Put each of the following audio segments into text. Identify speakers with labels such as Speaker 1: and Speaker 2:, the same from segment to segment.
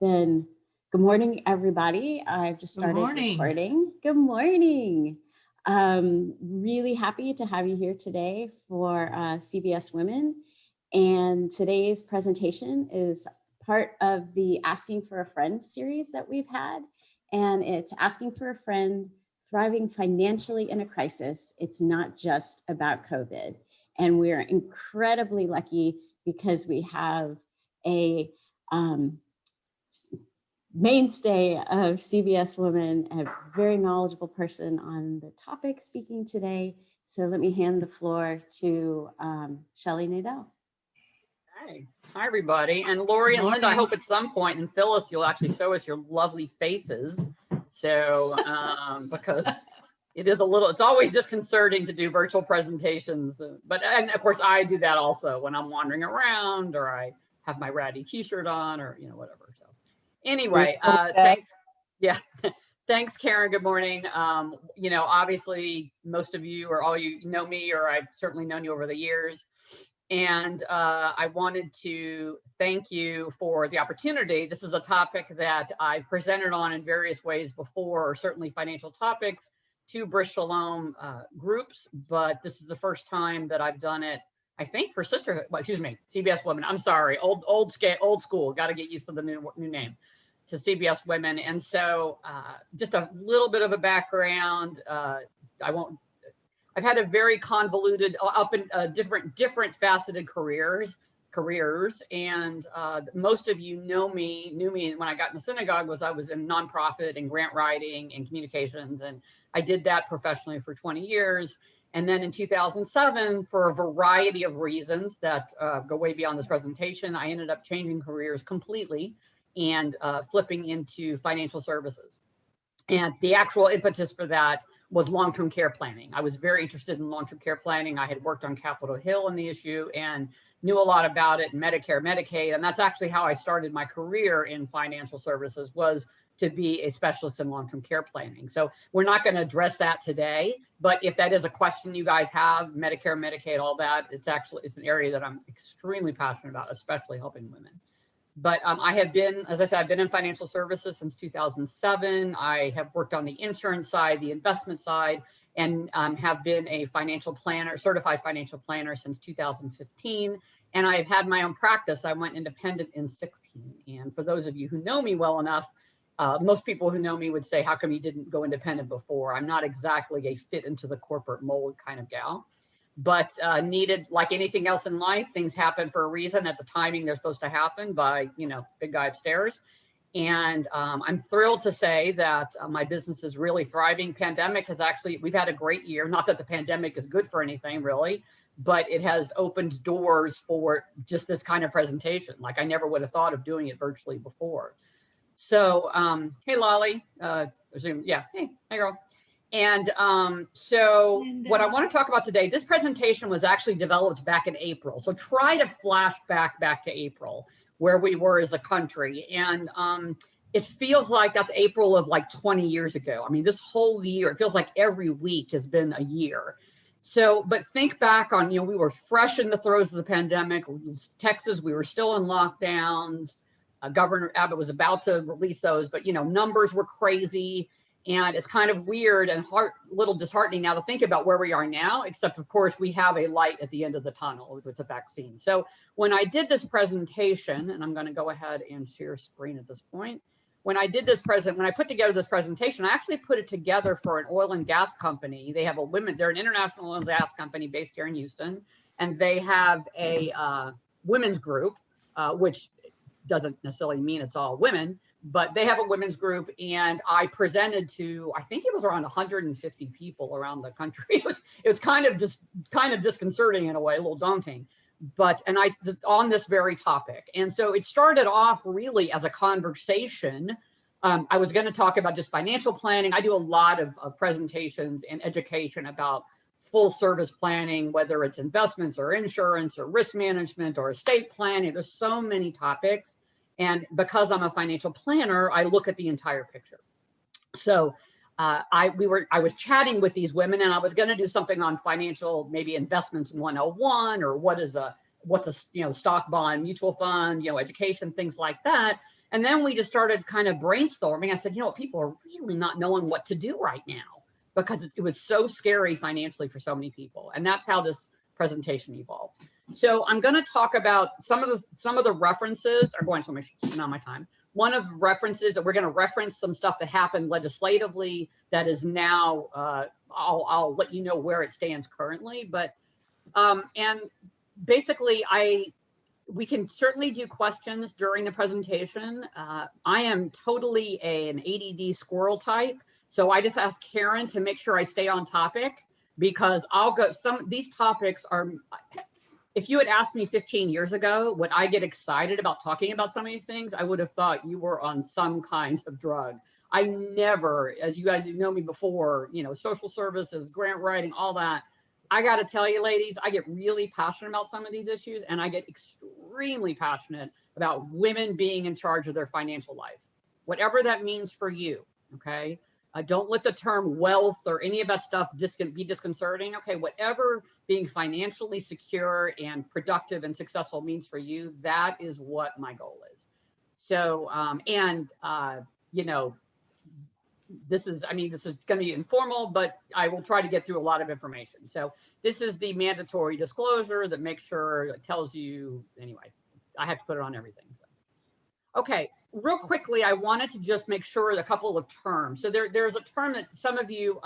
Speaker 1: Then good morning, everybody. I've just started recording. Good morning. Really happy to have you here today for CBS Women. And today's presentation is part of the Asking for a Friend series that we've had. And it's Asking for a Friend, Thriving Financially in a Crisis. It's not just about COVID. And we're incredibly lucky because we have a mainstay of CBS Women, a very knowledgeable person on the topic speaking today. So let me hand the floor to Shelley Nadell.
Speaker 2: Hi, everybody. And Lori and Linda, I hope at some point, and Phyllis, you'll actually show us your lovely faces. So, because it's always disconcerting to do virtual presentations. And of course, I do that also when I'm wandering around or I have my ratty t-shirt on or, whatever. So anyway, thanks. Yeah. Thanks, Karen. Good morning. Obviously, most of you or all you know me, or I've certainly known you over the years. And I wanted to thank you for the opportunity. This is a topic that I've presented on in various ways before, or certainly financial topics to Brish Shalom groups. But this is the first time that I've done it, I think, for Sisterhood. Well, excuse me, CBS Women. I'm sorry, old school. Got to get used to the new name, to CBS Women. And so, just a little bit of a background. I've had a very convoluted, up in different faceted careers, and most of you knew me when I got in the synagogue. I was in nonprofit and grant writing and communications, and I did that professionally for 20 years. And then in 2007, for a variety of reasons that go way beyond this presentation, I ended up changing careers completely and flipping into financial services. And the actual impetus for that was long-term care planning. I was very interested in long-term care planning. I had worked on Capitol Hill on the issue and knew a lot about it, Medicare, Medicaid. And that's actually how I started my career in financial services, was to be a specialist in long-term care planning. So we're not going to address that today, but if that is a question you guys have, Medicare, Medicaid, all that, it's an area that I'm extremely passionate about, especially helping women. But I have been, as I said, I've been in financial services since 2007. I have worked on the insurance side, the investment side, and have been a certified financial planner since 2015. And I've had my own practice. I went independent in 2016. And for those of you who know me well enough, most people who know me would say, how come you didn't go independent before? I'm not exactly a fit into the corporate mold kind of gal. But needed, like anything else in life, things happen for a reason at the timing they're supposed to happen by, big guy upstairs. And I'm thrilled to say that my business is really thriving. We've had a great year. Not that the pandemic is good for anything, really, but it has opened doors for just this kind of presentation. Like, I never would have thought of doing it virtually before. So, hey, Lolly. Hey girl. And so what I want to talk about today, this presentation was actually developed back in April. So try to flash back to April, where we were as a country. And it feels like that's April of like 20 years ago. I mean, this whole year, it feels like every week has been a year. So, but think back on, we were fresh in the throes of the pandemic. Texas, we were still in lockdowns. Governor Abbott was about to release those, but, numbers were crazy. And it's kind of weird and a little disheartening now to think about where we are now, except, of course, we have a light at the end of the tunnel with the vaccine. So when I did this presentation, and I'm going to go ahead and share screen at this point. When I put together this presentation, I actually put it together for an oil and gas company. They're an international oil and gas company based here in Houston, and they have a women's group, which doesn't necessarily mean it's all women, but they have a women's group, and I presented to, I think it was around 150 people around the country. It was kind of disconcerting in a way, a little daunting, and I on this very topic. And so it started off really as a conversation. I was going to talk about just financial planning. I do a lot of presentations and education about full service planning, whether it's investments or insurance or risk management or estate planning. There's so many topics. And because I'm a financial planner, I look at the entire picture. So I was chatting with these women, and I was going to do something on financial, maybe investments 101, or what's a stock bond, mutual fund, education, things like that. And then we just started kind of brainstorming. I said, you know what, people are really not knowing what to do right now because it was so scary financially for so many people. And that's how this presentation evolved. So I'm going to talk about some of the references are going to make sure on my time. One of the references that we're going to reference some stuff that happened legislatively that is now, I'll let you know where it stands currently. But, and basically we can certainly do questions during the presentation. I am totally an ADD squirrel type. So I just asked Karen to make sure I stay on topic because these topics are, if you had asked me 15 years ago, would I get excited about talking about some of these things? I would have thought you were on some kind of drug. I never, as you guys know me before, social services, grant writing, all that. I got to tell you, ladies, I get really passionate about some of these issues, and I get extremely passionate about women being in charge of their financial life, whatever that means for you. Okay. Don't let the term wealth or any of that stuff be disconcerting. Okay, whatever being financially secure and productive and successful means for you, that is what my goal is. So, this is going to be informal, but I will try to get through a lot of information. So this is the mandatory disclosure that makes sure it tells you, anyway, I have to put it on everything. So. Okay. Real quickly, I wanted to just make sure a couple of terms. So there's a term that some of you,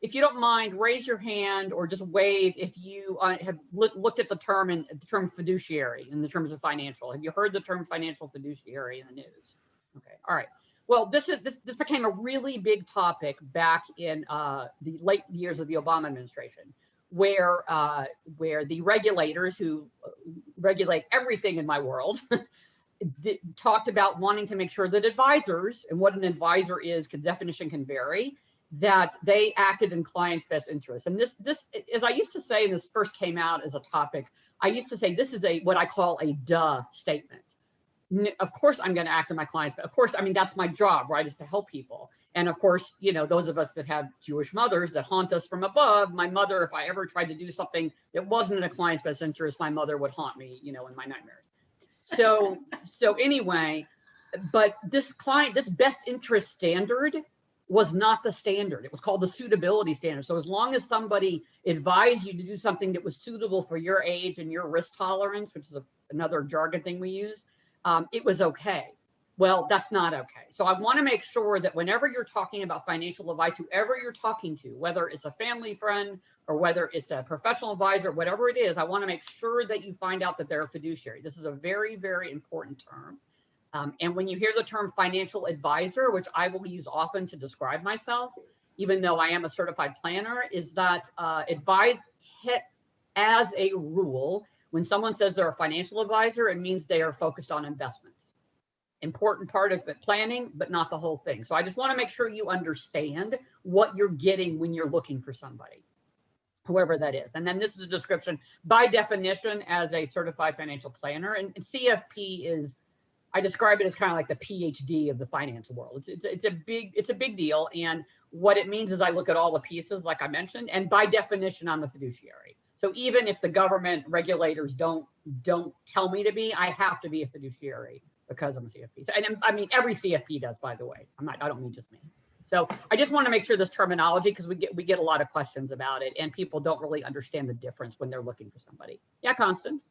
Speaker 2: if you don't mind, raise your hand or just wave if you have looked at the term fiduciary in the terms of financial. Have you heard the term financial fiduciary in the news? Okay, all right. Well, this became a really big topic back in the late years of the Obama administration, where the regulators who regulate everything in my world talked about wanting to make sure that advisors, and what an advisor is, definition can vary, that they acted in clients' best interest. And this, as I used to say, and this first came out as a topic, I used to say, this is what I call a duh statement. Of course, I'm going to act in my clients, but of course, that's my job, right, is to help people. And of course, those of us that have Jewish mothers that haunt us from above, my mother, if I ever tried to do something that wasn't in a client's best interest, my mother would haunt me, in my nightmares. So anyway, but this best interest standard was not the standard. It was called the suitability standard. So as long as somebody advised you to do something that was suitable for your age and your risk tolerance, which is another jargon thing we use, it was okay. Well, that's not okay. So I want to make sure that whenever you're talking about financial advice, whoever you're talking to, whether it's a family friend or whether it's a professional advisor, whatever it is, I want to make sure that you find out that they're a fiduciary. This is a very, very important term. And when you hear the term financial advisor, which I will use often to describe myself, even though I am a certified planner, is that advise as a rule, when someone says they're a financial advisor, it means they are focused on investments. Important part of the planning, but not the whole thing. So I just want to make sure you understand what you're getting when you're looking for somebody, whoever that is. And then this is a description by definition as a certified financial planner. And CFP is, I describe it as kind of like the PhD of the finance world. It's a big deal. And what it means is I look at all the pieces, like I mentioned, and by definition, I'm a fiduciary. So even if the government regulators don't tell me to be, I have to be a fiduciary because I'm a CFP. So, and every CFP does, by the way. I don't mean just me. So I just want to make sure this terminology, because we get a lot of questions about it, and people don't really understand the difference when they're looking for somebody. Yeah, Constance.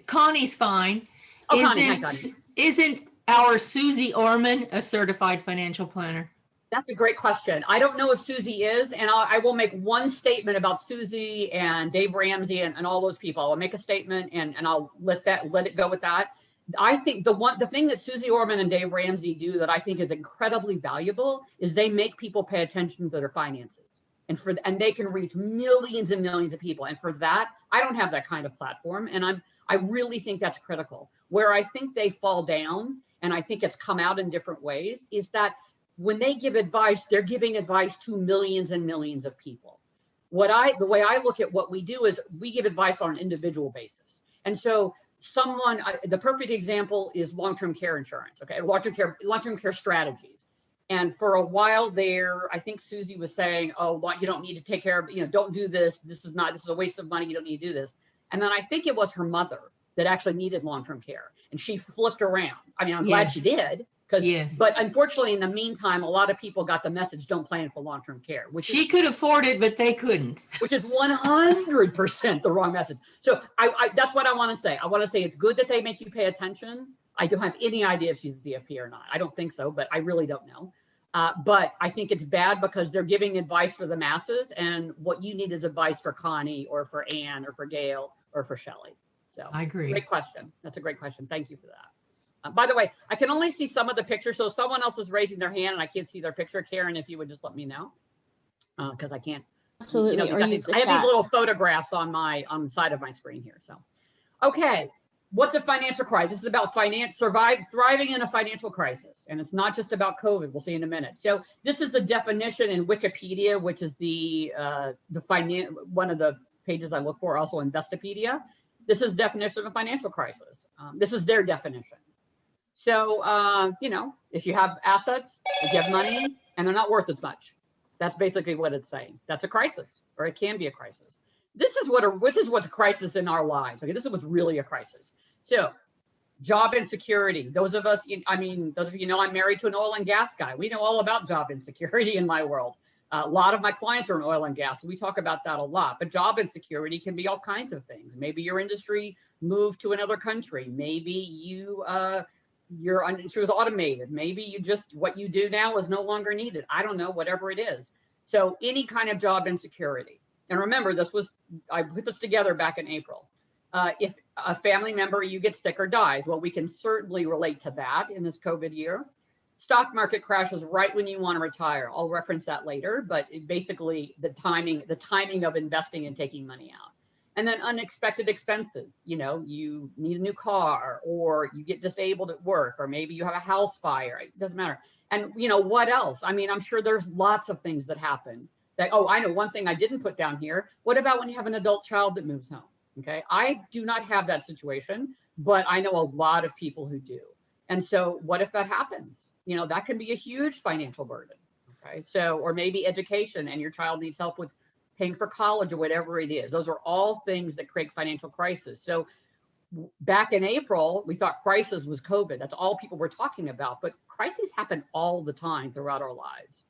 Speaker 3: Connie's fine?
Speaker 2: Oh, Connie.
Speaker 3: Isn't our Susie Orman a certified financial planner?
Speaker 2: That's a great question. I don't know if Susie is, and I will make one statement about Susie and Dave Ramsey and all those people. I'll make a statement and I'll let it go with that. I think the thing that Susie Orman and Dave Ramsey do that I think is incredibly valuable is they make people pay attention to their finances, and they can reach millions and millions of people. And for that, I don't have that kind of platform, and I really think that's critical. Where I think they fall down, and I think it's come out in different ways, is that when they give advice, they're giving advice to millions and millions of people. The way I look at what we do is we give advice on an individual basis. And so the perfect example is long-term care insurance, okay? Long-term care strategies. And for a while there, I think Susie was saying, oh, you don't need to take care of, don't do this. This is a waste of money. You don't need to do this. And then I think it was her mother that actually needed long-term care. and she flipped around. I mean, I'm glad she did. But unfortunately, in the meantime, a lot of people got the message, don't plan for long-term care. Which
Speaker 3: she could afford it, but they couldn't.
Speaker 2: Which is 100% the wrong message. So that's what I want to say. I want to say it's good that they make you pay attention. I don't have any idea if she's a CFP or not. I don't think so, but I really don't know. But I think it's bad because they're giving advice for the masses, and what you need is advice for Connie or for Anne or for Gail or for Shelley. So
Speaker 3: I agree.
Speaker 2: Great question. That's a great question. Thank you for that. By the way, I can only see some of the pictures. So someone else is raising their hand and I can't see their picture. Karen, if you would just let me know, because I can't.
Speaker 1: Absolutely.
Speaker 2: I have these little photographs on the side of my screen here. So, okay. What's a financial crisis? This is about thriving in a financial crisis. And it's not just about COVID. We'll see in a minute. So this is the definition in Wikipedia, which is one of the pages I look for, also Investopedia. This is the definition of a financial crisis. This is their definition. So, if you have assets, if you have money, and they're not worth as much, that's basically what it's saying. That's a crisis, or it can be a crisis. This is what's a crisis in our lives. Okay, this is what's really a crisis. So, job insecurity. Those of you know, I'm married to an oil and gas guy. We know all about job insecurity in my world. A lot of my clients are in oil and gas. So we talk about that a lot. But job insecurity can be all kinds of things. Maybe your industry moved to another country. Maybe your industry was automated. Maybe what you do now is no longer needed. I don't know, whatever it is. So any kind of job insecurity. And remember, I put this together back in April. If a family member, you get sick or dies, well, we can certainly relate to that in this COVID year. Stock market crashes right when you want to retire. I'll reference that later, but basically the timing of investing and taking money out. And then unexpected expenses. You need a new car, or you get disabled at work, or maybe you have a house fire. It doesn't matter. And what else? I mean, I'm sure there's lots of things that happen. I know one thing I didn't put down here. What about when you have an adult child that moves home? Okay, I do not have that situation, but I know a lot of people who do. And so what if that happens? That can be a huge financial burden. Okay, so, or maybe education and your child needs help with paying for college or whatever it is. Those are all things that create financial crisis. So back in April, we thought crisis was COVID. That's all people were talking about, but crises happen all the time throughout our lives.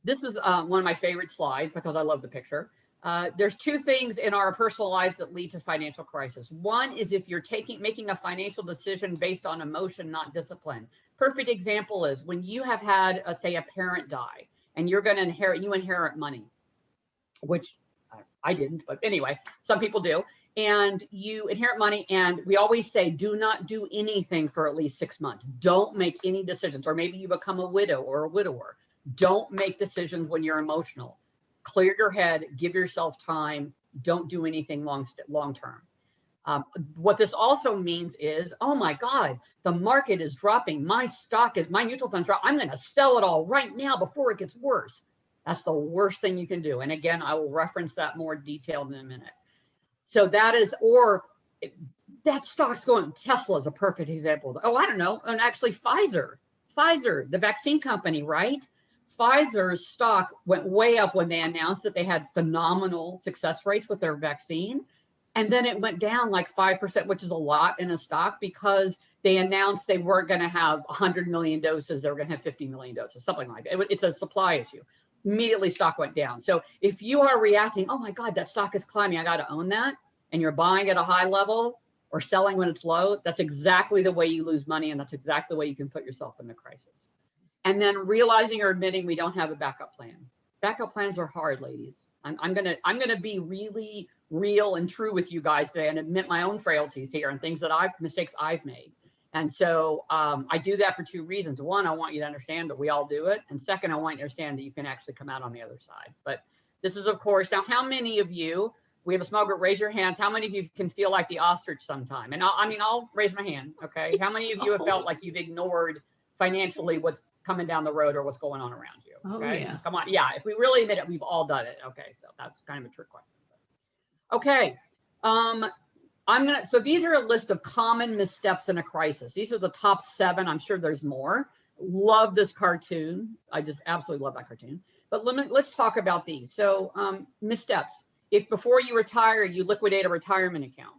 Speaker 2: This is one of my favorite slides because I love the picture. There's two things in our personal lives that lead to financial crisis. One is if you're making a financial decision based on emotion, not discipline. Perfect example is when you have had, say, a parent die, and you're going to inherit money, which I didn't, but anyway, some people do. And you inherit money, and we always say, do not do anything for at least 6 months. Don't make any decisions. Or maybe you become a widow or a widower. Don't make decisions when you're emotional. Clear your head, give yourself time. Don't do anything long term. What this also means is, oh my God, the market is dropping. My mutual funds drop. I'm going to sell it all right now before it gets worse. That's the worst thing you can do. And again, I will reference that more detailed in a minute. So that stock's going. Tesla is a perfect example. Oh, I don't know. And actually Pfizer, the vaccine company, right? Pfizer's stock went way up when they announced that they had phenomenal success rates with their vaccine. And then it went down like 5%, which is a lot in a stock, because they announced they weren't going to have 100 million doses. They were going to have 50 million doses, something like that. It's a supply issue. Immediately stock went down. So if you are reacting, oh my God, that stock is climbing, I got to own that, and you're buying at a high level or selling when it's low, that's exactly the way you lose money. And that's exactly the way you can put yourself in a crisis. And then realizing or admitting we don't have a backup plan. Backup plans are hard, ladies. I'm gonna be really real and true with you guys today and admit my own frailties here and mistakes I've made. And so I do that for two reasons. One, I want you to understand that we all do it. And second, I want you to understand that you can actually come out on the other side. But this is, of course, now how many of you, we have a small group, raise your hands. How many of you can feel like the ostrich sometime? And I'll raise my hand, okay? How many of you have felt like you've ignored financially what's coming down the road or what's going on around you? Okay?
Speaker 3: Oh, yeah.
Speaker 2: Come on. Yeah, if we really admit it, we've all done it. Okay, so that's kind of a trick question. Okay. So these are a list of common missteps in a crisis. These are the top 7. I'm sure there's more. Love this cartoon. I just absolutely love that cartoon. But let's talk about these. So missteps. If before you retire, you liquidate a retirement account.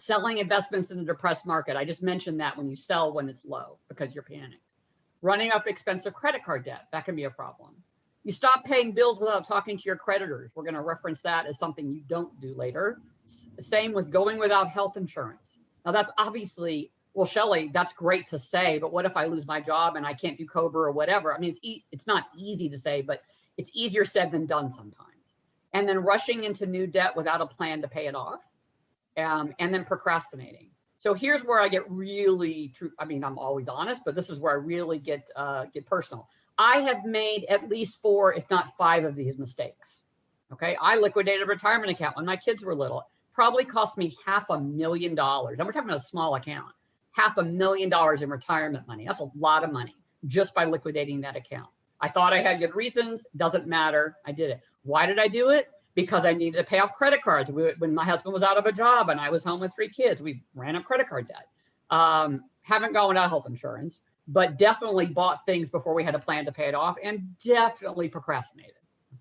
Speaker 2: Selling investments in a depressed market. I just mentioned that when you sell when it's low because you're panicked. Running up expensive credit card debt. That can be a problem. You stop paying bills without talking to your creditors. We're going to reference that as something you don't do later. Same with going without health insurance. Now that's obviously, well, Shelley, that's great to say, but what if I lose my job and I can't do COBRA or whatever? I mean, it's not easy to say, but it's easier said than done sometimes. And then rushing into new debt without a plan to pay it off. And then procrastinating. So here's where I get really true. I mean, I'm always honest, but this is where I really get personal. I have made at least 4, if not 5 of these mistakes. Okay. I liquidated a retirement account when my kids were little. Probably cost me $500,000. And we're talking about a small account. $500,000 in retirement money. That's a lot of money just by liquidating that account. I thought I had good reasons. Doesn't matter. I did it. Why did I do it? Because I needed to pay off credit cards. When my husband was out of a job and I was home with 3 kids, we ran up credit card debt. Haven't gone without health insurance, but definitely bought things before we had a plan to pay it off, and definitely procrastinated.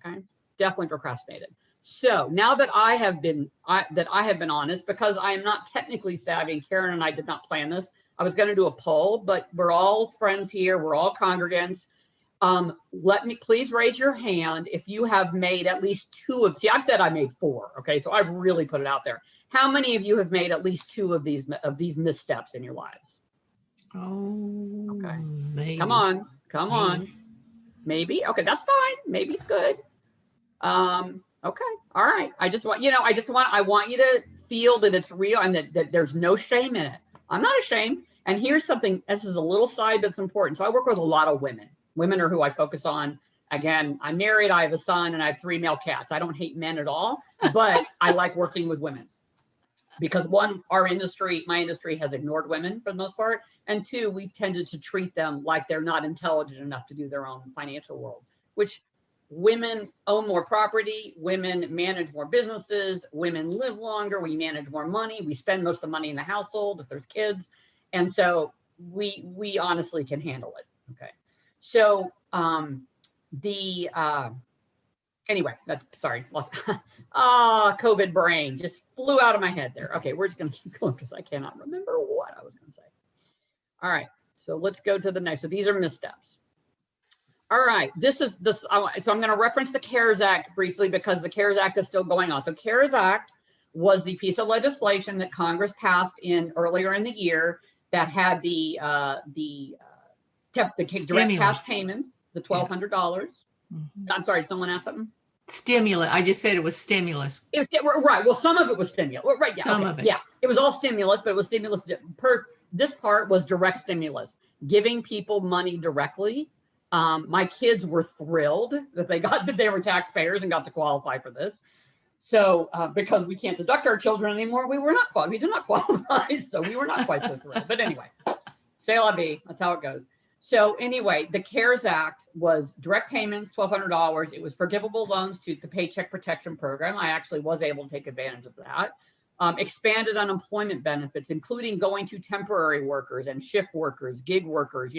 Speaker 2: Okay, definitely procrastinated. So now that I have been honest, because I am not technically savvy, and Karen and I did not plan this. I was going to do a poll, but we're all friends here. We're all congregants. Please raise your hand if you have made at least 2 of, see, I've said I made 4. Okay. So I've really put it out there. How many of you have made at least 2 of these missteps in your lives?
Speaker 3: Oh,
Speaker 2: okay.
Speaker 3: Maybe.
Speaker 2: Come on. Maybe. Okay. That's fine. Maybe it's good. Okay. All right. I want you to feel that it's real and that there's no shame in it. I'm not ashamed. And here's something, this is a little side that's important. So I work with a lot of women. Women are who I focus on. Again, I'm married, I have a son, and I have 3 male cats. I don't hate men at all, but I like working with women because 1, my industry has ignored women for the most part. And 2, we've tended to treat them like they're not intelligent enough to do their own financial world, which women own more property, women manage more businesses, women live longer, we manage more money, we spend most of the money in the household if there's kids. And so we honestly can handle it. Okay. So anyway, COVID brain just flew out of my head there. Okay, we're just going to keep going because I cannot remember what I was going to say. All right, so let's go to the next. So these are missteps. All right, so I'm going to reference the CARES Act briefly because the CARES Act is still going on. So CARES Act was the piece of legislation that Congress passed earlier in the year that had the direct cash payments, the $1,200. Mm-hmm. I'm sorry, someone asked something?
Speaker 3: Stimulus. I just said it was stimulus.
Speaker 2: It was right. Well, some of it was stimulus. Right. Yeah.
Speaker 3: Some of it.
Speaker 2: Yeah. It was all stimulus, but it was stimulus this part was direct stimulus, giving people money directly. My kids were thrilled that they were taxpayers and got to qualify for this. So because we can't deduct our children anymore, we did not qualify. So we were not quite so thrilled. But anyway, c'est la vie. That's how it goes. So anyway, the CARES Act was direct payments, $1,200. It was forgivable loans to the Paycheck Protection Program. I actually was able to take advantage of that. Expanded unemployment benefits, including going to temporary workers and shift workers, gig workers,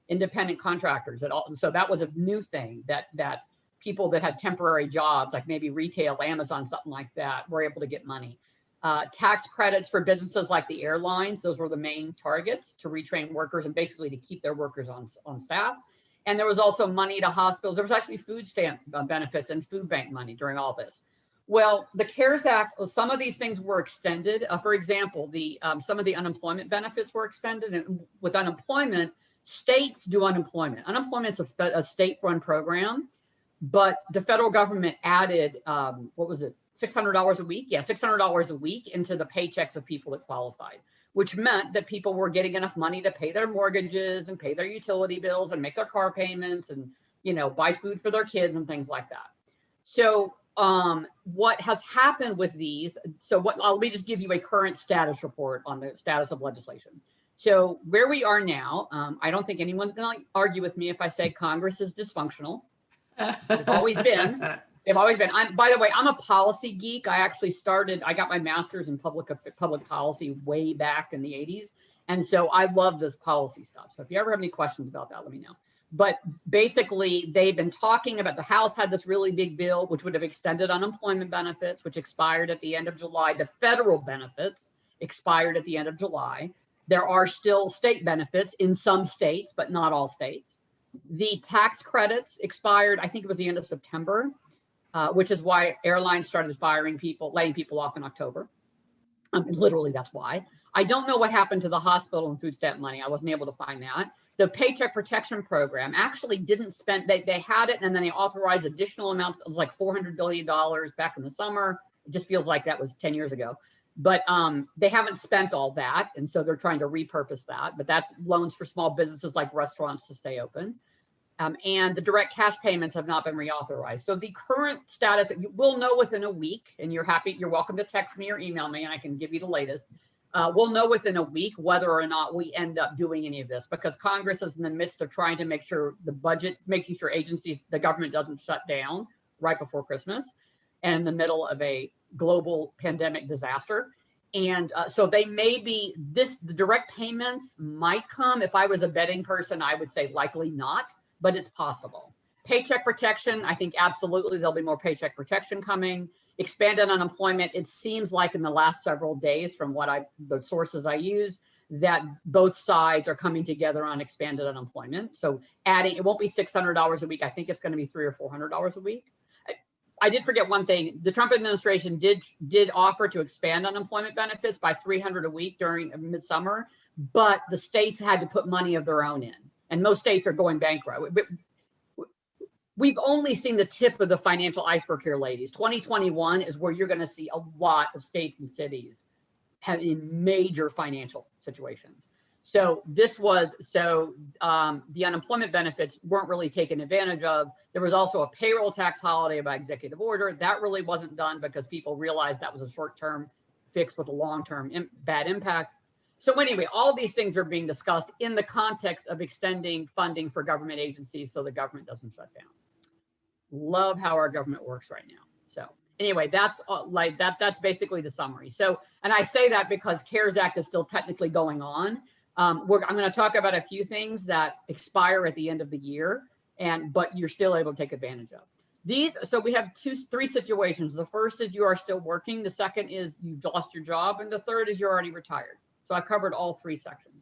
Speaker 2: independent contractors. So that was a new thing that people that had temporary jobs, like maybe retail, Amazon, something like that, were able to get money. Tax credits for businesses like the airlines. Those were the main targets to retrain workers and basically to keep their workers on staff. And there was also money to hospitals. There was actually food stamp benefits and food bank money during all this. Well, the CARES Act, some of these things were extended. For example, some of the unemployment benefits were extended. And with unemployment, states do unemployment. Unemployment's a state-run program, but the federal government added, $600 a week? Yeah, $600 a week into the paychecks of people that qualified, which meant that people were getting enough money to pay their mortgages and pay their utility bills and make their car payments and, buy food for their kids and things like that. So what has happened with these? Let me just give you a current status report on the status of legislation. So where we are now, I don't think anyone's going to argue with me if I say Congress is dysfunctional. They've always been. By the way, I'm a policy geek. I got my master's in public policy way back in the 80s. And so I love this policy stuff. So if you ever have any questions about that, let me know. But basically, they've been talking about, the House had this really big bill, which would have extended unemployment benefits, which expired at the end of July, the federal benefits. expired at the end of July. There are still state benefits in some states, but not all states. The tax credits expired, I think it was the end of September, which is why airlines started laying people off in October. Literally, that's why. I don't know what happened to the hospital and food stamp money. I wasn't able to find that. The Paycheck Protection Program actually didn't spend, they had it and then they authorized additional amounts. It was like $400 billion back in the summer. It just feels like that was 10 years ago. But they haven't spent all that. And so they're trying to repurpose that. But that's loans for small businesses like restaurants to stay open. And the direct cash payments have not been reauthorized. So the current status, you will know within a week, and you're welcome to text me or email me and I can give you the latest. We'll know within a week whether or not we end up doing any of this, because Congress is in the midst of trying to make sure making sure agencies, the government doesn't shut down right before Christmas and in the middle of a global pandemic disaster. And so they may be, the direct payments might come. If I was a betting person, I would say likely not, but it's possible. Paycheck protection, I think absolutely there'll be more paycheck protection coming. Expanded unemployment, it seems like in the last several days from the sources I use, that both sides are coming together on expanded unemployment. So it won't be $600 a week. I think it's going to be $300 or $400 a week. I did forget one thing. The Trump administration did offer to expand unemployment benefits by $300 a week during midsummer, but the states had to put money of their own in, and most states are going bankrupt. We've only seen the tip of the financial iceberg here, ladies. 2021 is where you're going to see a lot of states and cities having major financial situations. So the unemployment benefits weren't really taken advantage of. There was also a payroll tax holiday by executive order. That really wasn't done because people realized that was a short-term fix with a long-term bad impact. So anyway, all these things are being discussed in the context of extending funding for government agencies so the government doesn't shut down. Love how our government works right now. So anyway, that's that's basically the summary. So, and I say that because CARES Act is still technically going on. I'm going to talk about a few things that expire at the end of the year, but you're still able to take advantage of these. So we have three situations. The first is you are still working. The second is you've lost your job. And the third is you're already retired. So I covered all three sections.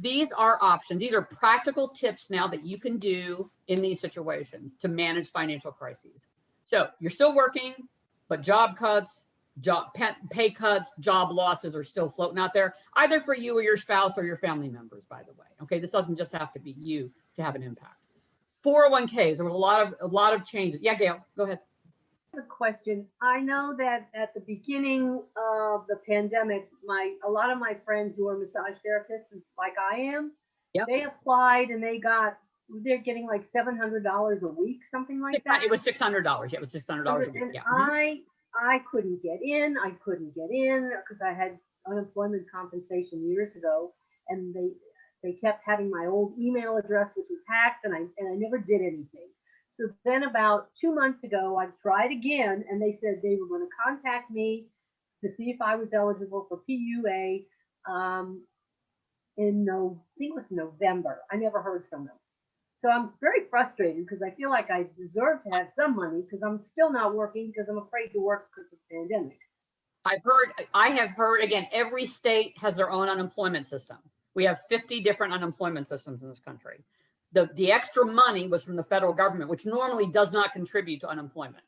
Speaker 2: These are options. These are practical tips now that you can do in these situations to manage financial crises. So you're still working, but job cuts, pay cuts, job losses are still floating out there, either for you or your spouse or your family members, by the way. Okay, this doesn't just have to be you to have an impact. 401ks, there was a lot of changes. Yeah, Gail, go ahead.
Speaker 4: A question. I know that at the beginning of the pandemic, a lot of my friends who are massage therapists, like I am, they applied and they're getting like $700 a week, something like that.
Speaker 2: It was $600. Yeah, it was $600 a week.
Speaker 4: And
Speaker 2: yeah.
Speaker 4: I couldn't get in. I couldn't get in because I had unemployment compensation years ago, and they kept having my old email address, which was hacked, and I never did anything. So then about 2 months ago, I tried again, and they said they were going to contact me to see if I was eligible for PUA I think it was November. I never heard from them. So I'm very frustrated because I feel like I deserve to have some money because I'm still not working because I'm afraid to work because of the pandemic.
Speaker 2: I have heard, again, every state has their own unemployment system. We have 50 different unemployment systems in this country. The extra money was from the federal government, which normally does not contribute to unemployment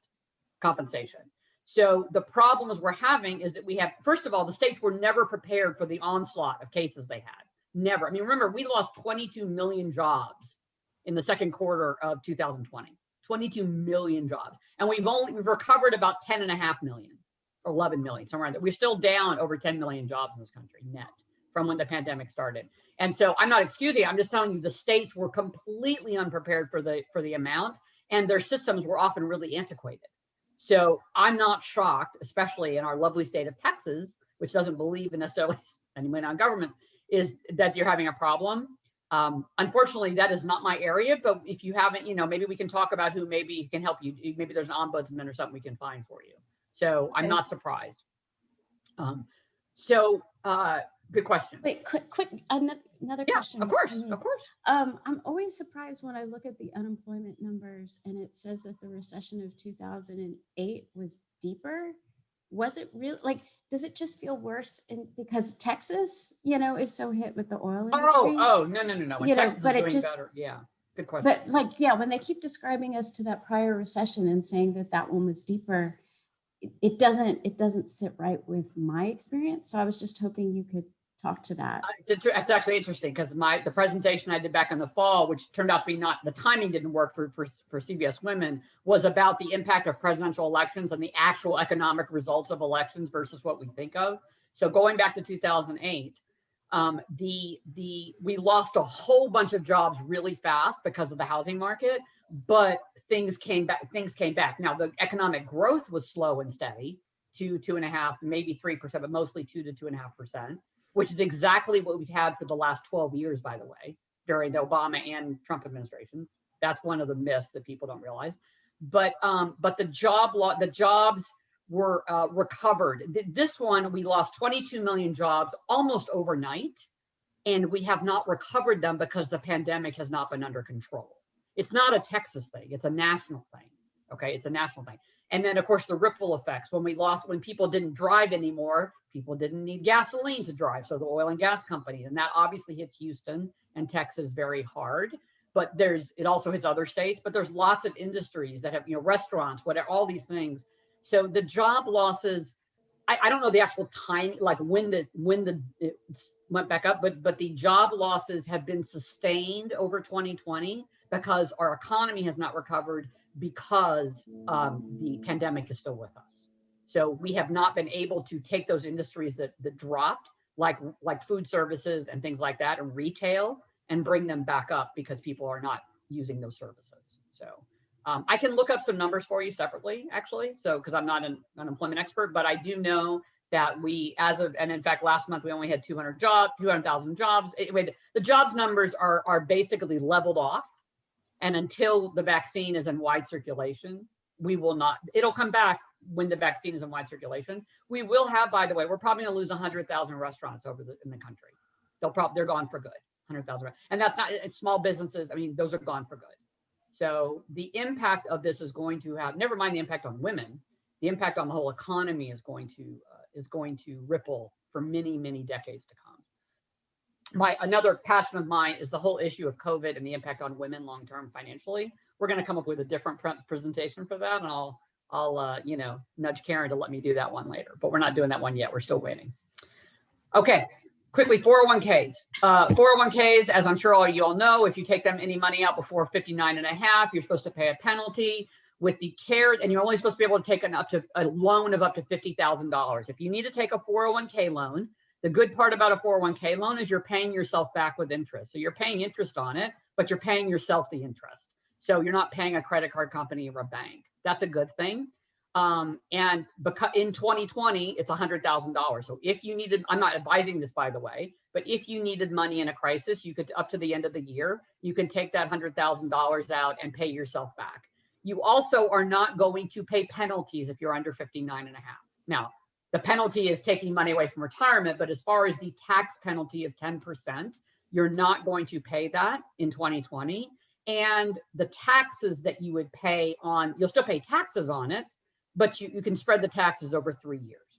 Speaker 2: compensation. So the problems we're having is that first of all, the states were never prepared for the onslaught of cases they had. Never. I mean, remember, we lost 22 million jobs in the second quarter of 2020, 22 million jobs. And we've recovered about 10.5 million or 11 million, somewhere around there. We're still down over 10 million jobs in this country net from when the pandemic started. And so I'm not excusing it. I'm just telling you the states were completely unprepared for the amount, and their systems were often really antiquated. So I'm not shocked, especially in our lovely state of Texas, which doesn't believe in necessarily anyone on government, is that you're having a problem. Unfortunately, that is not my area, but if you haven't, maybe we can talk about who maybe can help you. Maybe there's an ombudsman or something we can find for you. So okay. I'm not surprised. Good question.
Speaker 1: Wait, quick, another question.
Speaker 2: Of course.
Speaker 1: I'm always surprised when I look at the unemployment numbers and it says that the recession of 2008 was deeper was it really like, does it just feel worse because Texas, is so hit with the oil industry?
Speaker 2: Oh, no. When Texas is doing better. Yeah. Good question.
Speaker 1: But like, yeah, when they keep describing us to that prior recession and saying that one was deeper, it doesn't sit right with my experience. So I was just hoping you could talk to that.
Speaker 2: It's actually interesting because the presentation I did back in the fall, which turned out to be the timing didn't work for CBS Women, was about the impact of presidential elections and the actual economic results of elections versus what we think of. So going back to 2008, we lost a whole bunch of jobs really fast because of the housing market, but things came back. Now the economic growth was slow and steady, 2.5%, maybe 3%, but mostly 2 to 2.5%. Which is exactly what we've had for the last 12 years, by the way, during the Obama and Trump administrations. That's one of the myths that people don't realize. But the jobs were recovered. This one, we lost 22 million jobs almost overnight, and we have not recovered them because the pandemic has not been under control. It's not a Texas thing. It's a national thing. Okay, it's a national thing. And then, of course, the ripple effects. When people didn't drive anymore, people didn't need gasoline to drive. So the oil and gas companies, and that obviously hits Houston and Texas very hard. But it also hits other states. But there's lots of industries that have, restaurants, whatever, all these things. So the job losses, I don't know the actual time, like when it went back up, but the job losses have been sustained over 2020 because our economy has not recovered because the pandemic is still with us. So we have not been able to take those industries that dropped, like food services and things like that, and retail, and bring them back up because people are not using those services. So I can look up some numbers for you separately, actually. So because I'm not an unemployment expert, but I do know that and in fact, last month we only had 200,000 jobs. Anyway, the jobs numbers are basically leveled off. And until the vaccine is in wide circulation, it'll come back when the vaccine is in wide circulation. We will have, by the way, we're probably gonna lose 100,000 restaurants in the country. They're gone for good, 100,000. And that's not, it's small businesses. I mean, those are gone for good. So the impact of this is going to have, never mind the impact on women, the impact on the whole economy is going to ripple for many, many decades to come. Another passion of mine is the whole issue of COVID and the impact on women long-term financially. We're going to come up with a different presentation for that, and I'll nudge Karen to let me do that one later. But we're not doing that one yet. We're still waiting. Okay, quickly, 401ks. 401ks, as I'm sure all you all know, if you take them any money out before 59.5, you're supposed to pay a penalty. With the CARES, and you're only supposed to be able to take a loan of up to $50,000. If you need to take a 401k loan, the good part about a 401k loan is you're paying yourself back with interest. So you're paying interest on it, but you're paying yourself the interest. So you're not paying a credit card company or a bank. That's a good thing. And because in 2020, it's $100,000. So if you needed, I'm not advising this, by the way, but if you needed money in a crisis, you could, up to the end of the year, you can take that $100,000 out and pay yourself back. You also are not going to pay penalties if you're under 59.5. Now, the penalty is taking money away from retirement, but as far as the tax penalty of 10%, you're not going to pay that in 2020. And the taxes that you would pay you'll still pay taxes on it, but you can spread the taxes over 3 years.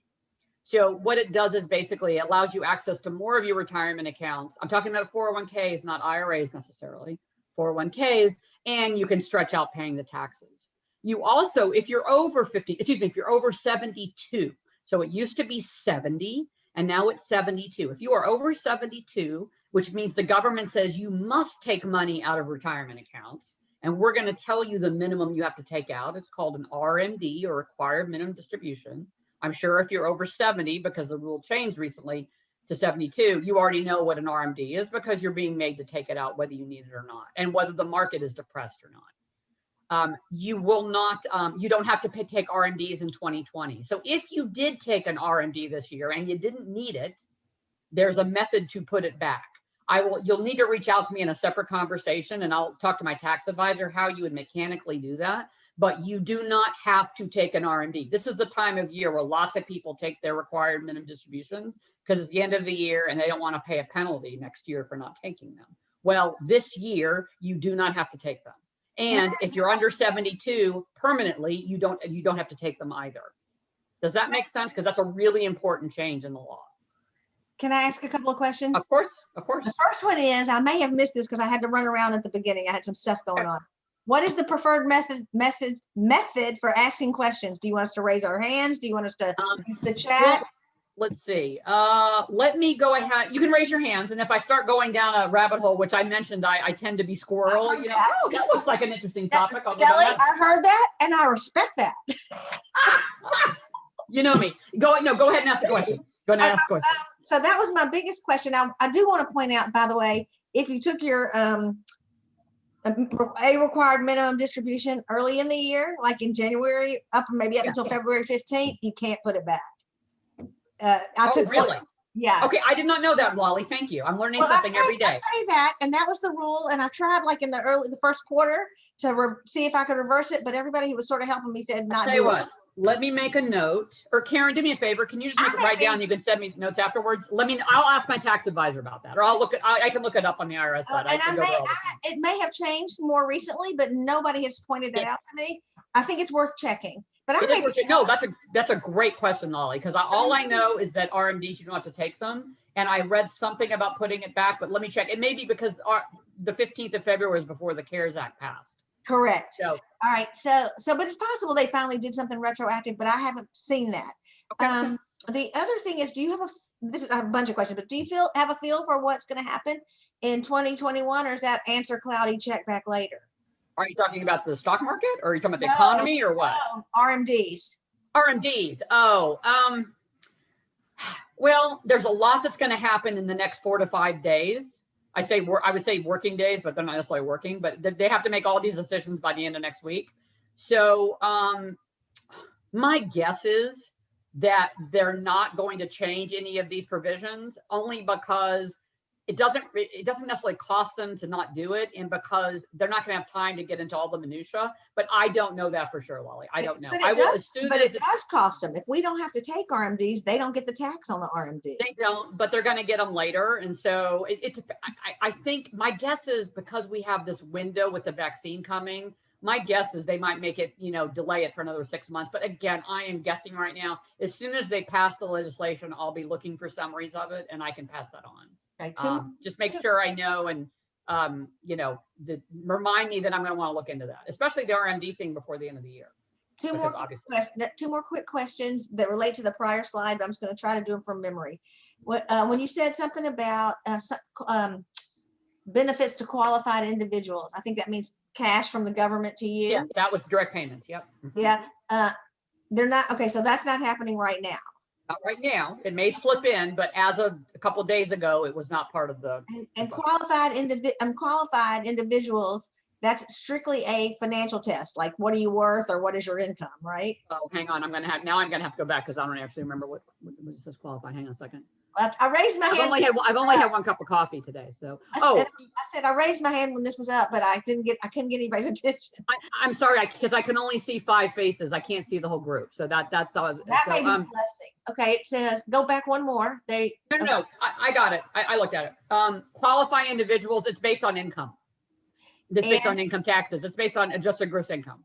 Speaker 2: So what it does is basically it allows you access to more of your retirement accounts. I'm talking about 401ks, not IRAs necessarily, 401ks, and you can stretch out paying the taxes. You also, if you're over 72, so it used to be 70 and now it's 72. If you are over 72, which means the government says you must take money out of retirement accounts, and we're going to tell you the minimum you have to take out. It's called an RMD, or required minimum distribution. I'm sure if you're over 70, because the rule changed recently to 72, you already know what an RMD is because you're being made to take it out whether you need it or not, and whether the market is depressed or not. You don't have to take RMDs in 2020. So if you did take an RMD this year and you didn't need it, there's a method to put it back. You'll need to reach out to me in a separate conversation, and I'll talk to my tax advisor how you would mechanically do that. But you do not have to take an RMD. This is the time of year where lots of people take their required minimum distributions because it's the end of the year and they don't want to pay a penalty next year for not taking them. Well, this year you do not have to take them. And if you're under 72 permanently, you don't have to take them either. Does that make sense? Because that's a really important change in the law.
Speaker 5: Can I ask a couple of questions?
Speaker 2: Of course, of course.
Speaker 5: The first one is, I may have missed this because I had to run around at the beginning. I had some stuff going on. What is the preferred method for asking questions? Do you want us to raise our hands? Do you want us to use the chat?
Speaker 2: Well, let's see. Let me go ahead. You can raise your hands, and if I start going down a rabbit hole, which I mentioned, I tend to be squirrel. You know, oh, that looks like an interesting topic.
Speaker 5: Kelly, I heard that, and I respect that.
Speaker 2: You know me. Go ahead and ask the question. Go ahead and ask the question.
Speaker 5: So that was my biggest question. I do want to point out, by the way, if you took your a required minimum distribution early in the year, like in January, maybe up until February 15th, you can't put it back.
Speaker 2: Really?
Speaker 5: Yeah.
Speaker 2: Okay, I did not know that, Wally. Thank you. I'm learning something every day.
Speaker 5: I say that, and that was the rule. And I tried, like in the first quarter, to see if I could reverse it, but everybody who was sort of helping me said not do it.
Speaker 2: Let me make a note. Or Karen, do me a favor. Can you just make it right down? You can send me notes afterwards. I'll ask my tax advisor about that, or I can look it up on the IRS side.
Speaker 5: It may have changed more recently, but nobody has pointed that out to me. I think it's worth checking. But that's a great question, Lolly, because all I know is that RMDs, you don't have to take them. And I read something about putting it back, but let me check. It may be because the 15th of February was before the CARES Act passed. Correct. So, all right. So, but it's possible they finally did something retroactive, but I haven't seen that. Okay. The other thing is, I have a bunch of questions, but do you have a feel for what's going to happen in 2021, or is that answer cloudy, check back later?
Speaker 2: Are you talking about the stock market, or are you talking about the economy, or what?
Speaker 5: RMDs.
Speaker 2: RMDs. Well, there's a lot that's going to happen in the next 4 to 5 days. I would say working days, but they're not necessarily working, but they have to make all these decisions by the end of next week. So my guess is that they're not going to change any of these provisions, only because it doesn't necessarily cost them to not do it, and because they're not going to have time to get into all the minutia. But I don't know that for sure, Lolly. I don't know.
Speaker 5: But it does cost them. If we don't have to take RMDs, they don't get the tax on the RMD.
Speaker 2: They don't, but they're going to get them later. And so I think my guess is, because we have this window with the vaccine coming, my guess is they might make it, delay it for another 6 months. But again, I am guessing right now. As soon as they pass the legislation, I'll be looking for summaries of it, and I can pass that on.
Speaker 5: Okay,
Speaker 2: just make sure I know, and remind me that I'm going to want to look into that, especially the RMD thing before the end of the year.
Speaker 5: Two more quick questions that relate to the prior slide, but I'm just going to try to do them from memory. When you said something about benefits to qualified individuals, I think that means cash from the government to you.
Speaker 2: Yeah, that was direct payments. Yep.
Speaker 5: Yeah. They're not, okay, so that's not happening right now.
Speaker 2: Not right now. It may slip in, but as of a couple of days ago, it was not part of the.
Speaker 5: And qualified individuals, that's strictly a financial test. Like, what are you worth, or what is your income, right?
Speaker 2: Oh, hang on. I'm gonna have to go back because I don't actually remember what it says qualified. Hang on a second.
Speaker 5: I raised my hand.
Speaker 2: I've only had one cup of coffee today. So
Speaker 5: I said I raised my hand when this was up, but I couldn't get anybody's attention.
Speaker 2: I'm sorry, because I can only see 5 faces. I can't see the whole group. So that's all.
Speaker 5: That may be a blessing. Okay, it says go back one more.
Speaker 2: No, I got it. I looked at it. Qualifying individuals, it's based on income. It's based on income taxes. It's based on adjusted gross income.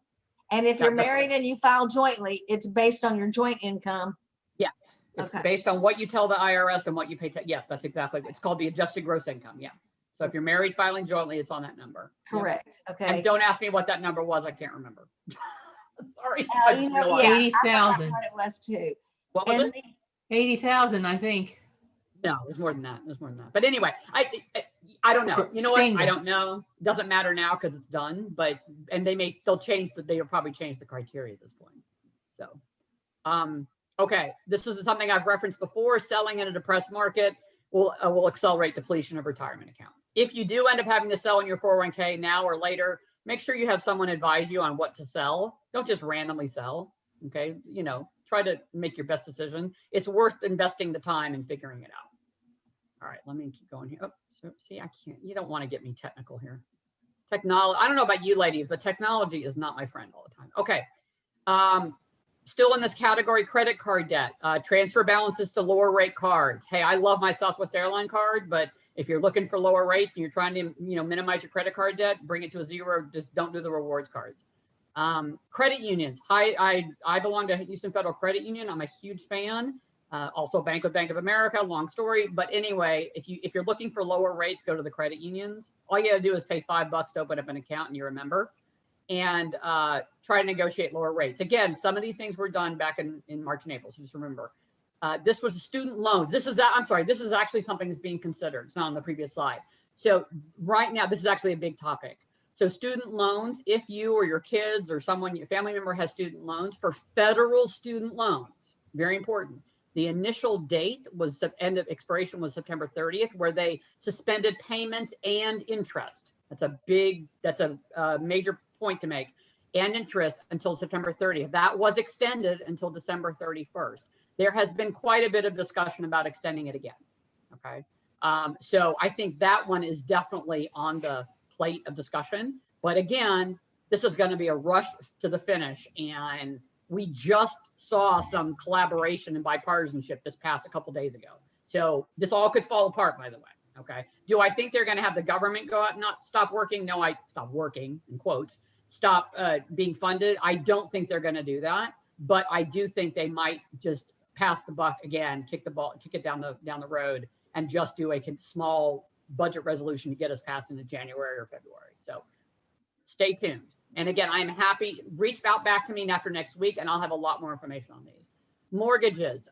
Speaker 5: And if you're married and you file jointly, it's based on your joint income.
Speaker 2: Yes. It's based on what you tell the IRS and what you pay. Yes, that's exactly. It's called the adjusted gross income. Yeah. So if you're married filing jointly, it's on that number.
Speaker 5: Correct.
Speaker 2: Yes.
Speaker 5: Okay.
Speaker 2: And don't ask me what that number was. I can't remember. Sorry.
Speaker 3: 80,000.
Speaker 5: It was too.
Speaker 2: What was it?
Speaker 3: 80,000, I think.
Speaker 2: No, it was more than that. But anyway, I don't know. You know what? I don't know. Doesn't matter now because it's done. But they'll probably change the criteria at this point. So, okay, this is something I've referenced before. Selling in a depressed market will accelerate depletion of retirement account. If you do end up having to sell in your 401k now or later, make sure you have someone advise you on what to sell. Don't just randomly sell. Okay, try to make your best decision. It's worth investing the time and figuring it out. All right, let me keep going here. Oh, so see, I can't. You don't want to get me technical here. Technology. I don't know about you ladies, but technology is not my friend all the time. Okay. Still in this category, credit card debt, transfer balances to lower rate cards. Hey, I love my Southwest Airline card, but if you're looking for lower rates and you're trying to, minimize your credit card debt, bring it to a zero. Just don't do the rewards cards. Credit unions. I belong to Houston Federal Credit Union. I'm a huge fan. Also Bank of America, long story. But anyway, if you're looking for lower rates, go to the credit unions. All you gotta do is pay $5 to open up an account and you're a member, and try to negotiate lower rates. Again, some of these things were done back in March and April, so just remember. This was student loans. This is actually something that's being considered. It's not on the previous slide. So right now, this is actually a big topic. So student loans, if you or your kids or someone, your family member has student loans, for federal student loans, very important. The initial date was end of expiration was September 30th, where they suspended payments and interest. That's a major point to make, and interest until September 30th. That was extended until December 31st. There has been quite a bit of discussion about extending it again. Okay. So I think that one is definitely on the plate of discussion. But again, this is going to be a rush to the finish. And we just saw some collaboration and bipartisanship this past a couple days ago. So this all could fall apart, by the way. Okay. Do I think they're going to have the government go out and not stop working? No, stop working in quotes, stop being funded. I don't think they're going to do that. But I do think they might just pass the buck again, kick it down the road, and just do a small budget resolution to get us passed into January or February. So stay tuned. And again, I'm happy, reach out back to me after next week and I'll have a lot more information on these. Mortgages.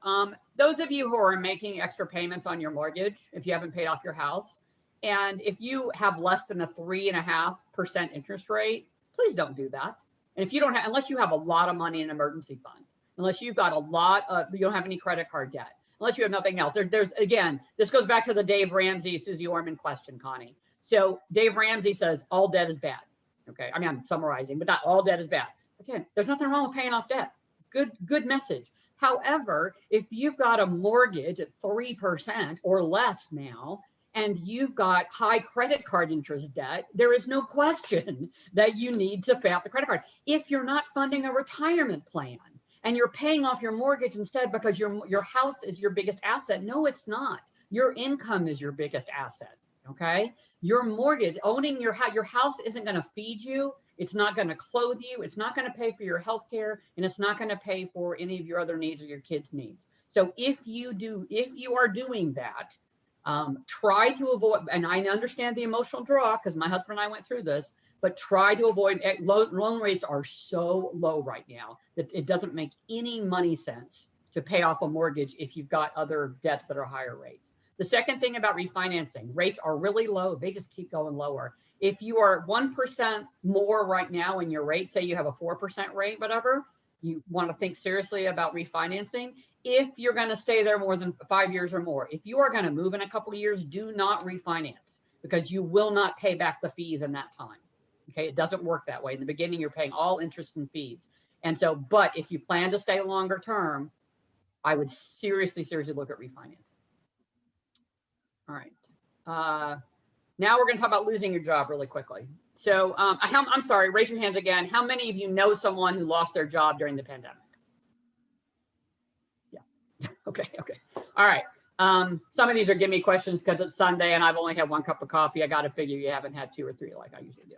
Speaker 2: Those of you who are making extra payments on your mortgage, if you haven't paid off your house, and if you have less than a 3.5% interest rate, please don't do that. And if you don't have, unless you have a lot of money in an emergency fund, unless you've got you don't have any credit card debt, unless you have nothing else. There's again, this goes back to the Dave Ramsey, Susie Orman question, Connie. So Dave Ramsey says all debt is bad. Okay, I mean, I'm summarizing, but not all debt is bad. Again, there's nothing wrong with paying off debt. Good message. However, if you've got a mortgage at 3% or less now, and you've got high credit card interest debt, there is no question that you need to pay off the credit card. If you're not funding a retirement plan, and you're paying off your mortgage instead because your house is your biggest asset. No, it's not. Your income is your biggest asset, okay? Your mortgage, owning your house isn't going to feed you. It's not going to clothe you. It's not going to pay for your health care, and it's not going to pay for any of your other needs or your kids' needs. So if you are doing that, try to avoid, and I understand the emotional draw because my husband and I went through this, but try to avoid, loan rates are so low right now that it doesn't make any money sense to pay off a mortgage if you've got other debts that are higher rates. The second thing about refinancing, rates are really low. They just keep going lower. If you are 1% more right now in your rate, say you have a 4% rate, whatever, you want to think seriously about refinancing. If you're going to stay there more than 5 years or more, if you are going to move in a couple of years, do not refinance because you will not pay back the fees in that time. Okay, it doesn't work that way. In the beginning, you're paying all interest and fees. And so, but if you plan to stay longer term, I would seriously look at refinancing. All right. Now we're going to talk about losing your job really quickly. So I'm sorry, raise your hands again. How many of you know someone who lost their job during the pandemic? Yeah. Okay. All right. Some of these are give me questions because it's Sunday and I've only had 1 cup of coffee. I got to figure you haven't had 2 or 3 like I usually do.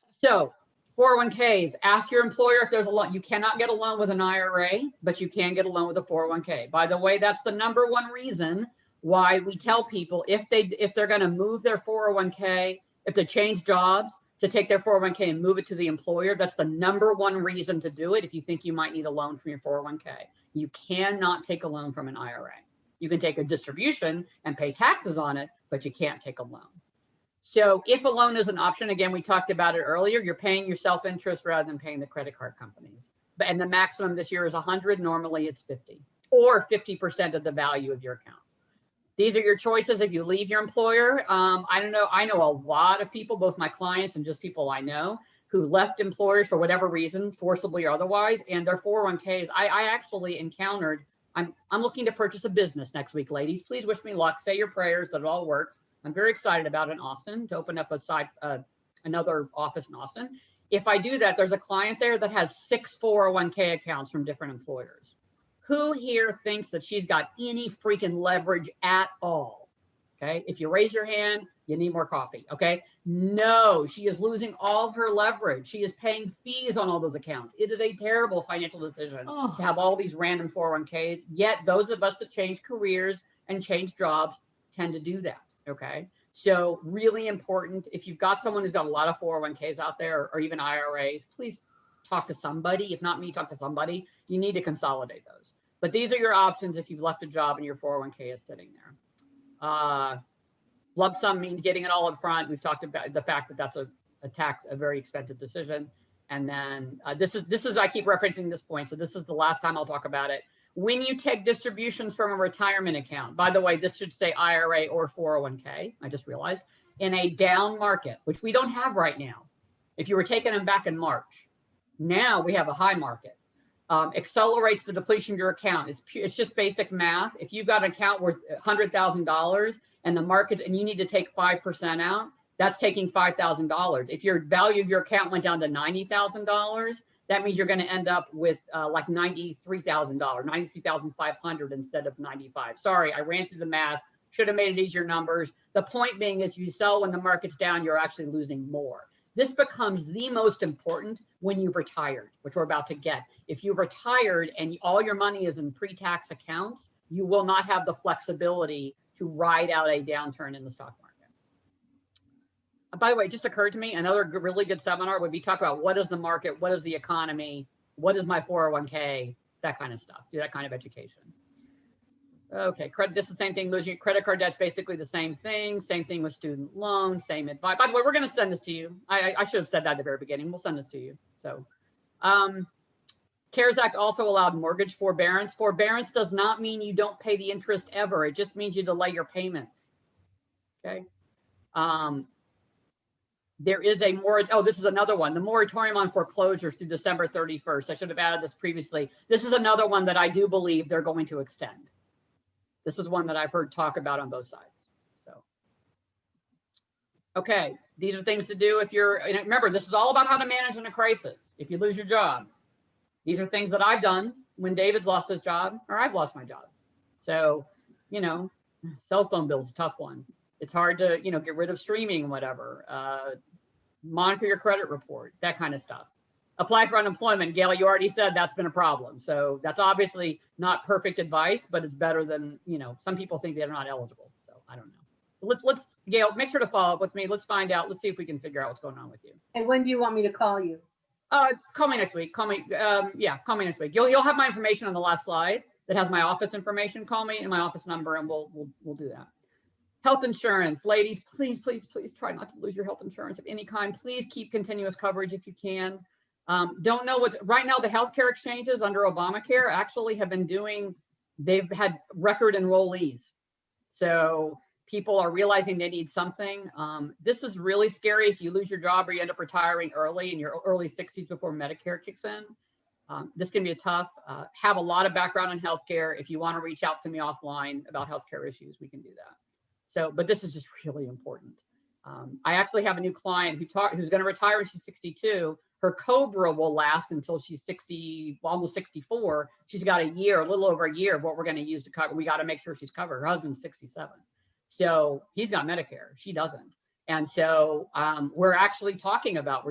Speaker 2: So 401ks, ask your employer if there's a loan. You cannot get a loan with an IRA, but you can get a loan with a 401k. By the way, that's the #1 reason why we tell people if they're going to move their 401k, if they change jobs, to take their 401k and move it to the employer. That's the #1 reason to do it if you think you might need a loan from your 401k. You cannot take a loan from an IRA. You can take a distribution and pay taxes on it, but you can't take a loan. So if a loan is an option, again, we talked about it earlier, you're paying your self-interest rather than paying the credit card companies. And the maximum this year is 100. Normally it's 50 or 50% of the value of your account. These are your choices if you leave your employer. I don't know. I know a lot of people, both my clients and just people I know, who left employers for whatever reason, forcibly or otherwise, and their 401ks. I actually encountered, I'm looking to purchase a business next week, ladies. Please wish me luck. Say your prayers that it all works. I'm very excited about in Austin to open up another office in Austin. If I do that, there's a client there that has 6 401k accounts from different employers. Who here thinks that she's got any freaking leverage at all? Okay. If you raise your hand, you need more coffee. Okay. No, she is losing all her leverage. She is paying fees on all those accounts. It is a terrible financial decision to have all these random 401ks. Yet those of us that change careers and change jobs tend to do that. Okay. So really important. If you've got someone who's got a lot of 401ks out there or even IRAs, please talk to somebody. If not me, talk to somebody. You need to consolidate those. But these are your options if you've left a job and your 401k is sitting there. Lump sum means getting it all up front. We've talked about the fact that that's a very expensive decision. And then this is I keep referencing this point, so this is the last time I'll talk about it. When you take distributions from a retirement account, by the way, this should say IRA or 401k, I just realized, in a down market, which we don't have right now. If you were taking them back in March, now we have a high market. Accelerates the depletion of your account. It's just basic math. If you've got an account worth $100,000 and the market, and you need to take 5% out, that's taking $5,000. If your value of your account went down to $90,000, that means you're going to end up with like $93,000, $93,500 instead of 95. Sorry, I ran through the math. Should have made it easier numbers. The point being is you sell when the market's down, you're actually losing more. This becomes the most important when you've retired, which we're about to get. If you've retired and all your money is in pre-tax accounts, you will not have the flexibility to ride out a downturn in the stock market. By the way, it just occurred to me, another really good seminar would be talk about what is the market, what is the economy, what is my 401k, that kind of stuff, do that kind of education. Okay, credit, this is the same thing. Losing credit card debt's basically the same thing. Same thing with student loans, same advice. By the way, we're going to send this to you. I should have said that at the very beginning. We'll send this to you. So, CARES Act also allowed mortgage forbearance. Forbearance does not mean you don't pay the interest ever. It just means you delay your payments. Okay. There is a this is another one. The moratorium on foreclosures through December 31st. I should have added this previously. This is another one that I do believe they're going to extend. This is one that I've heard talk about on both sides. So, okay, these are things to do if you're, and remember, this is all about how to manage in a crisis. If you lose your job, these are things that I've done when David's lost his job or I've lost my job. So, you know, cell phone bill is a tough one. It's hard to, you know, get rid of streaming, whatever. Monitor your credit report, that kind of stuff. Apply for unemployment. Gail, you already said that's been a problem. So that's obviously not perfect advice, but it's better than, you know, some people think they're not eligible. So I don't know. Let's Gail, make sure to follow up with me. Let's find out. Let's see if we can figure out what's going on with you.
Speaker 4: And when do you want me to call you?
Speaker 2: Call me next week. Call me next week. You'll have my information on the last slide that has my office information. Call me and my office number and we'll do that. Health insurance, ladies, please try not to lose your health insurance of any kind. Please keep continuous coverage if you can. Don't know what's right now. The healthcare exchanges under Obamacare actually have been they've had record enrollees. So people are realizing they need something. This is really scary if you lose your job or you end up retiring early in your early 60s before Medicare kicks in. This can be tough. Have a lot of background in healthcare. If you want to reach out to me offline about healthcare issues, we can do that. So, but this is just really important. I actually have a new client who's going to retire when she's 62. Her COBRA will last until she's 60, almost 64. She's got a little over a year of what we're going to use to cover. We got to make sure she's covered. Her husband's 67. So he's got Medicare. She doesn't. And so we're talking about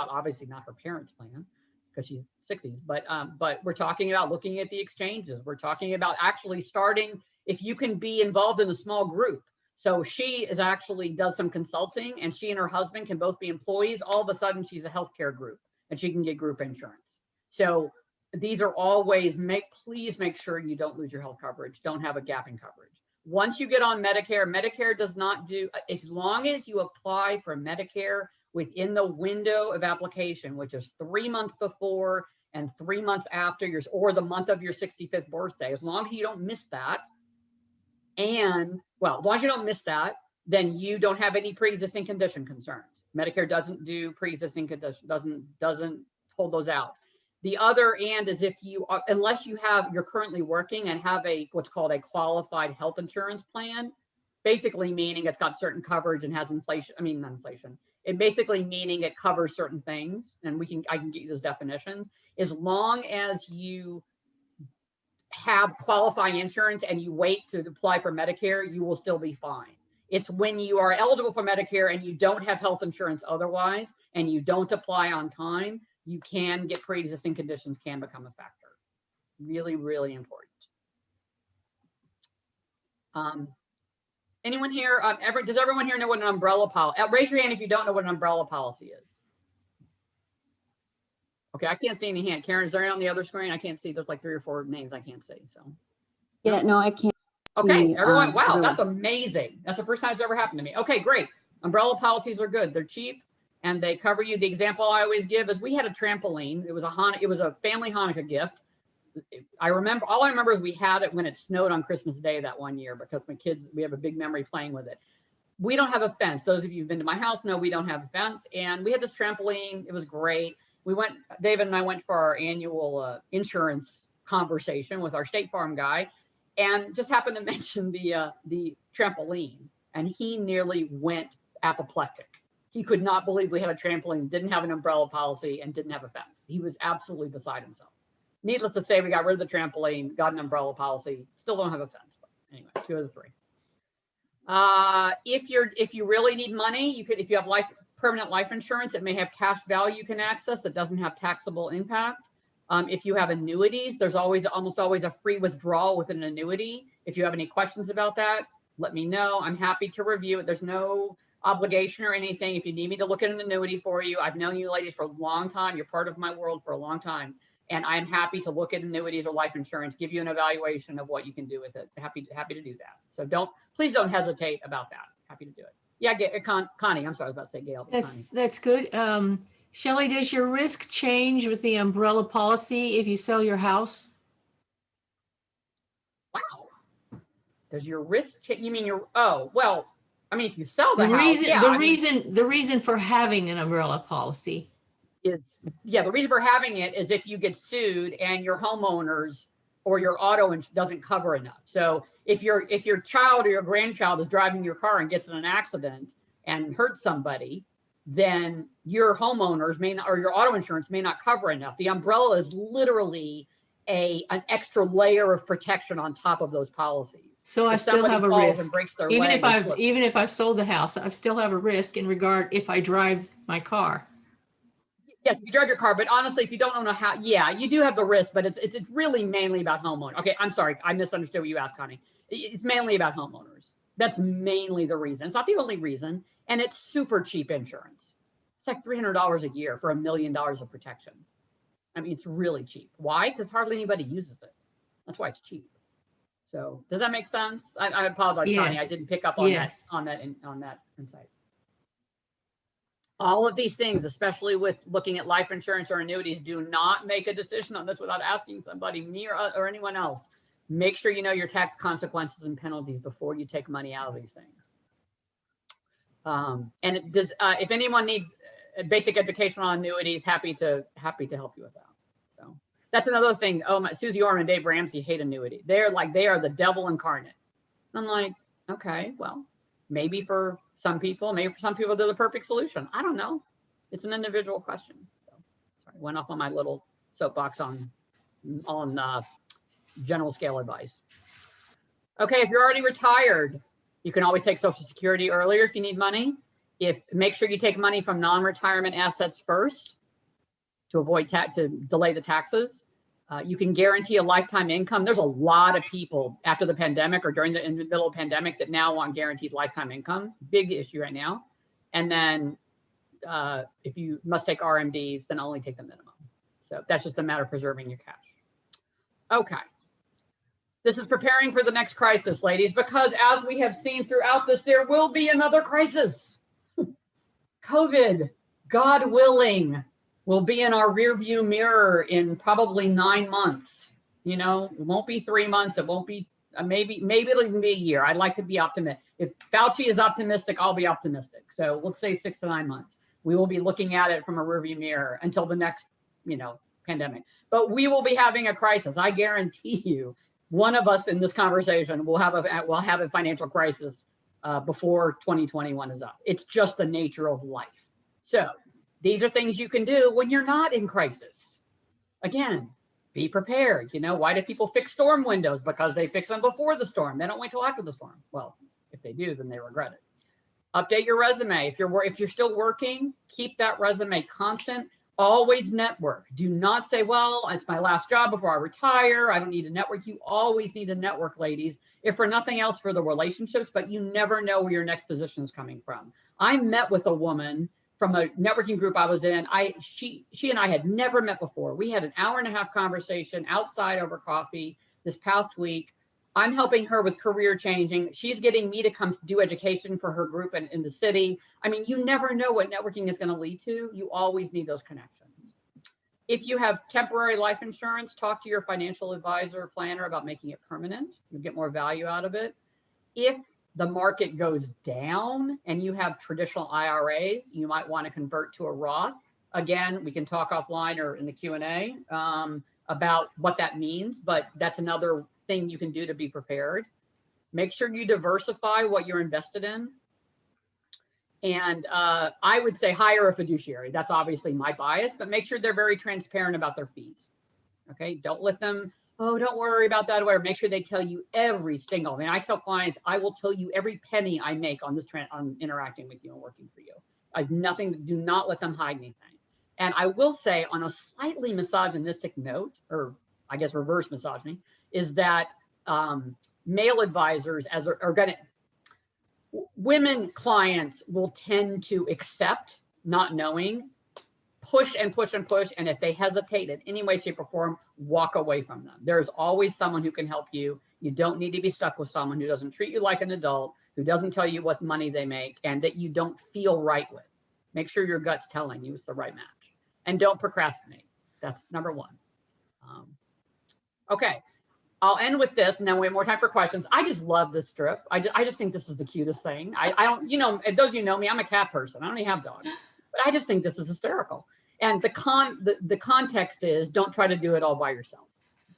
Speaker 2: obviously not her parents' plan because she's 60s, but we're talking about looking at the exchanges. We're talking about actually starting, if you can be involved in a small group. So she does some consulting and she and her husband can both be employees. All of a sudden she's a healthcare group and she can get group insurance. So these are all ways, please make sure you don't lose your health coverage. Don't have a gap in coverage. Once you get on Medicare does not do, as long as you apply for Medicare within the window of application, which is 3 months before and 3 months after or the month of your 65th birthday, as long as you don't miss that, as long as you don't miss that, then you don't have any pre-existing condition concerns. Medicare doesn't do pre-existing condition, doesn't hold those out. The other is if unless you're currently working and have what's called a qualified health insurance plan, basically meaning it's got certain coverage and has not inflation. It basically meaning it covers certain things, and I can get you those definitions. As long as you have qualifying insurance and you wait to apply for Medicare, you will still be fine. It's when you are eligible for Medicare and you don't have health insurance otherwise, and you don't apply on time, you can get pre-existing conditions can become a factor. Really, really important. Anyone here, does everyone here know what an umbrella policy? Raise your hand if you don't know what an umbrella policy is. Okay, I can't see any hand. Karen, is there any on the other screen? I can't see. There's like 3 or 4 names I can't see. So.
Speaker 1: Yeah, no, I can't.
Speaker 2: Okay, everyone. Wow, that's amazing. That's the first time it's ever happened to me. Okay, great. Umbrella policies are good. They're cheap and they cover you. The example I always give is we had a trampoline. It was a family Hanukkah gift. All I remember is we had it when it snowed on Christmas Day that one year because we have a big memory playing with it. We don't have a fence. Those of you who've been to my house know we don't have a fence. And we had this trampoline. It was great. David and I went for our annual insurance conversation with our State Farm guy and just happened to mention the trampoline. And he nearly went apoplectic. He could not believe we had a trampoline, didn't have an umbrella policy, and didn't have a fence. He was absolutely beside himself. Needless to say, we got rid of the trampoline, got an umbrella policy, still don't have a fence. But anyway, 2 of the 3. If you really need money, if you have permanent life insurance, it may have cash value you can access that doesn't have taxable impact. If you have annuities, there's almost always a free withdrawal with an annuity. If you have any questions about that, let me know. I'm happy to review it. There's no obligation or anything. If you need me to look at an annuity for you, I've known you ladies for a long time. You're part of my world for a long time. And I'm happy to look at annuities or life insurance, give you an evaluation of what you can do with it. Happy to do that. So please don't hesitate about that. Happy to do it. Yeah, Connie, I'm sorry, I was about to say Gail.
Speaker 3: That's good. Shelley, does your risk change with the umbrella policy if you sell your house?
Speaker 2: Wow. Does your risk change? You mean if you sell the
Speaker 3: reason for having an umbrella policy
Speaker 2: the reason for having it is if you get sued and your homeowners or your auto doesn't cover enough. So if your child or your grandchild is driving your car and gets in an accident and hurts somebody, then your homeowners or your auto insurance may not cover enough. The umbrella is literally an extra layer of protection on top of those policies.
Speaker 3: So I still have a risk. Even
Speaker 2: if
Speaker 3: I've sold the house, I still have a risk in regard if I drive my car.
Speaker 2: Yes, if you drive your car, but honestly, if you don't own a house, yeah, you do have the risk, but it's really mainly about homeowners. Okay, I'm sorry, I misunderstood what you asked, Connie. It's mainly about homeowners. That's mainly the reason. It's not the only reason, and it's super cheap insurance. It's like $300 a year for $1 million of protection. I mean, it's really cheap. Why? Because hardly anybody uses it. That's why it's cheap. So, does that make sense? I apologize, yes. Connie, I didn't pick up on that insight. All of these things, especially with looking at life insurance or annuities, do not make a decision on this without asking somebody, me or anyone else. Make sure you know your tax consequences and penalties before you take money out of these things. And it does, if anyone needs basic education on annuities, happy to help you with that. So that's another thing. Susie Orman and Dave Ramsey hate annuity. They are the devil incarnate. I'm like, okay, well, maybe for some people, they're the perfect solution. I don't know. It's an individual question. So, sorry, went off on my little soapbox on general scale advice. Okay, if you're already retired, you can always take Social Security earlier if you need money. Make sure you take money from non-retirement assets first to delay the taxes. You can guarantee a lifetime income. There's a lot of people after the pandemic or in the middle of the pandemic that now want guaranteed lifetime income. Big issue right now. And then if you must take RMDs, then only take the minimum. So that's just a matter of preserving your cash. Okay. This is preparing for the next crisis, ladies, because as we have seen throughout this, there will be another crisis. COVID, God willing, will be in our rearview mirror in probably 9 months. It won't be 3 months. It won't be maybe it'll even be a year. I'd like to be optimistic. If Fauci is optimistic, I'll be optimistic. So let's say 6 to 9 months. We will be looking at it from a rearview mirror until the next, pandemic. But we will be having a crisis. I guarantee you, one of us in this conversation will have a financial crisis before 2021 is up. It's just the nature of life. So these are things you can do when you're not in crisis. Again, be prepared. Why do people fix storm windows? Because they fix them before the storm. They don't wait till after the storm. Well, If they do, then they regret it. Update your resume. If you're still working, keep that resume constant. Always network. Do not say, well, it's my last job before I retire. I don't need to network. You always need to network, ladies, if for nothing else, for the relationships, but you never know where your next position is coming from. I met with a woman from a networking group I was in. She and I had never met before. We had an hour-and-a-half conversation outside over coffee this past week. I'm helping her with career changing. She's getting me to come do education for her group in the city. I mean, you never know what networking is going to lead to. You always need those connections. If you have temporary life insurance, talk to your financial advisor or planner about making it permanent. You'll get more value out of it. If the market goes down and you have traditional IRAs, you might want to convert to a Roth. Again, we can talk offline or in the Q&A about what that means, but that's another thing you can do to be prepared. Make sure you diversify what you're invested in. And I would say hire a fiduciary. That's obviously my bias, but make sure they're very transparent about their fees. Okay, don't let them, oh, don't worry about that or whatever. Make sure they tell you every single. I mean, I tell clients, I will tell you every penny I make on this on interacting with you and working for you. I've nothing. Do not let them hide anything. And I will say, on a slightly misogynistic note, or I guess reverse misogyny, is that male advisors are going to, women clients will tend to accept not knowing, push and push and push. And if they hesitate in any way, shape, or form, walk away from them. There's always someone who can help you. You don't need to be stuck with someone who doesn't treat you like an adult, who doesn't tell you what money they make, and that you don't feel right with. Make sure your gut's telling you it's the right match. And don't procrastinate. That's number one. Okay. I'll end with this, and then we have more time for questions. I just love this strip. I just think this is the cutest thing. I don't, you know, those of you know me, I'm a cat person. I don't even have dogs, but I just think this is hysterical. And the context is, don't try to do it all by yourself.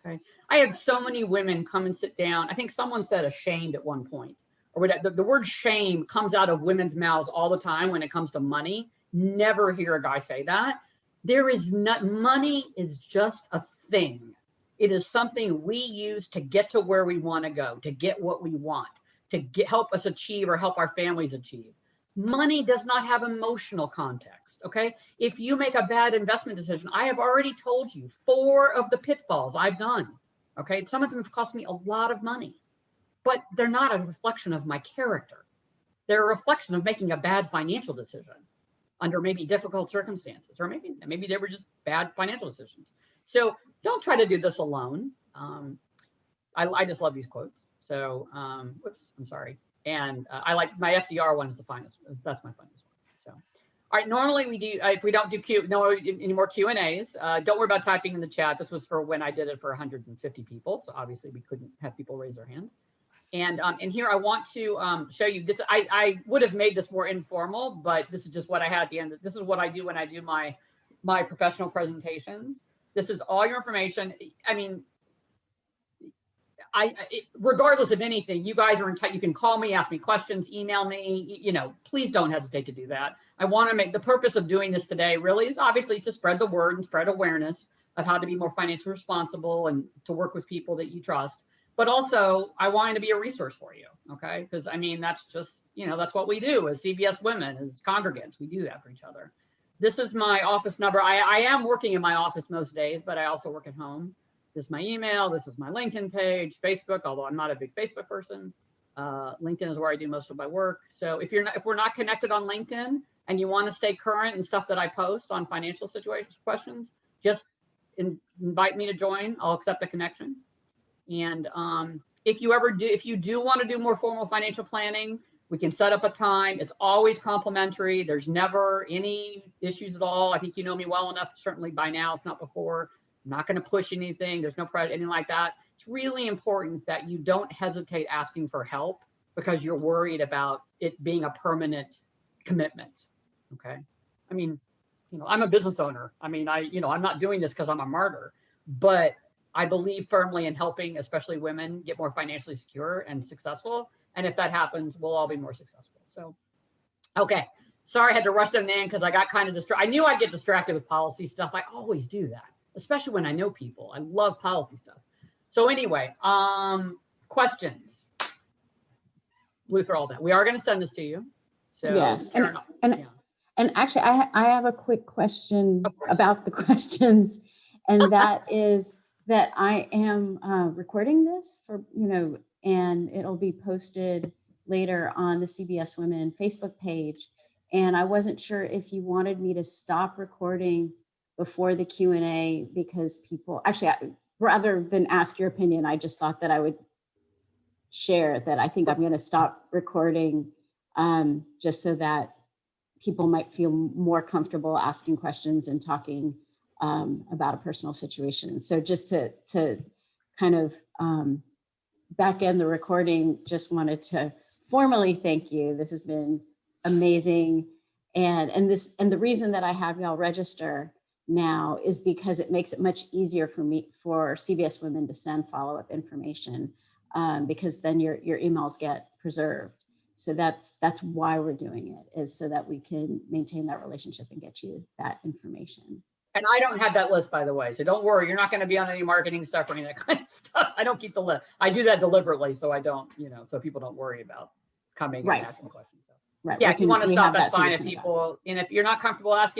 Speaker 2: Okay. I have so many women come and sit down. I think someone said ashamed at one point, or the word shame comes out of women's mouths all the time when it comes to money. Never hear a guy say that. There is not, money is just a thing. It is something we use to get to where we want to go, to get what we want, to help us achieve or help our families achieve. Money does not have emotional context, okay? If you make a bad investment decision, I have already told you 4 of the pitfalls I've done, okay? Some of them have cost me a lot of money, but they're not a reflection of my character. They're a reflection of making a bad financial decision under maybe difficult circumstances, or maybe they were just bad financial decisions. So don't try to do this alone. I just love these quotes. So, whoops, I'm sorry. And I like my FDR one is the finest. That's my funniest one. So, all right. Normally we do, if we don't do any more Q&As, don't worry about typing in the chat. This was for when I did it for 150 people. So obviously we couldn't have people raise their hands. And here I want to show you this. I would have made this more informal, but this is just what I had at the end. This is what I do when I do my professional presentations. This is all your information. I mean, regardless of anything, you guys are in touch. You can call me, ask me questions, email me, you know, please don't hesitate to do that. I want to make the purpose of doing this today really is obviously to spread the word and spread awareness of how to be more financially responsible and to work with people that you trust. But also I wanted to be a resource for you. Okay. Because I mean, that's just, you know, that's what we do as CBS Women, as congregants. We do that for each other. This is my office number. I am working in my office most days, but I also work at home. This is my email. This is my LinkedIn page, Facebook, although I'm not a big Facebook person. LinkedIn is where I do most of my work. So if we're not connected on LinkedIn and you want to stay current and stuff that I post on financial situations, questions, just invite me to join. I'll accept a connection. And if you do want to do more formal financial planning, we can set up a time. It's always complimentary. There's never any issues at all. I think you know me well enough, certainly by now, if not before. I'm not going to push anything. There's no pressure, anything like that. It's really important that you don't hesitate asking for help because you're worried about it being a permanent commitment. Okay. I mean, you know, I'm a business owner. I mean, I'm not doing this because I'm a martyr, but I believe firmly in helping, especially women, get more financially secure and successful. And if that happens, we'll all be more successful. So, okay. Sorry, I had to rush them in because I got kind of distracted. I knew I'd get distracted with policy stuff. I always do that, especially when I know people. I love policy stuff. So anyway, questions. through all that. We are going to send this to you. So
Speaker 1: yes,
Speaker 2: Karen,
Speaker 1: and actually, I have a quick question about the questions, and that is that I am recording this for, and it'll be posted later on the CBS Women Facebook page. And I wasn't sure if you wanted me to stop recording before the Q&A because people, actually, rather than ask your opinion, I just thought that I would share that I think I'm going to stop recording just so that people might feel more comfortable asking questions and talking about a personal situation. So just to kind of back end the recording, just wanted to formally thank you. This has been amazing. And the reason that I have y'all register now is because it makes it much easier for CBS Women to send follow-up information because then your emails get preserved. So that's why we're doing it, is so that we can maintain that relationship and get you that information.
Speaker 2: And I don't have that list, by the way, so don't worry. You're not going to be on any marketing stuff or any of that kind of stuff. I don't keep the list. I do that deliberately, so I don't, so people don't worry about coming and asking questions. So.
Speaker 1: Right.
Speaker 2: Yeah, if you want to stop, that's fine. If people, and if you're not comfortable asking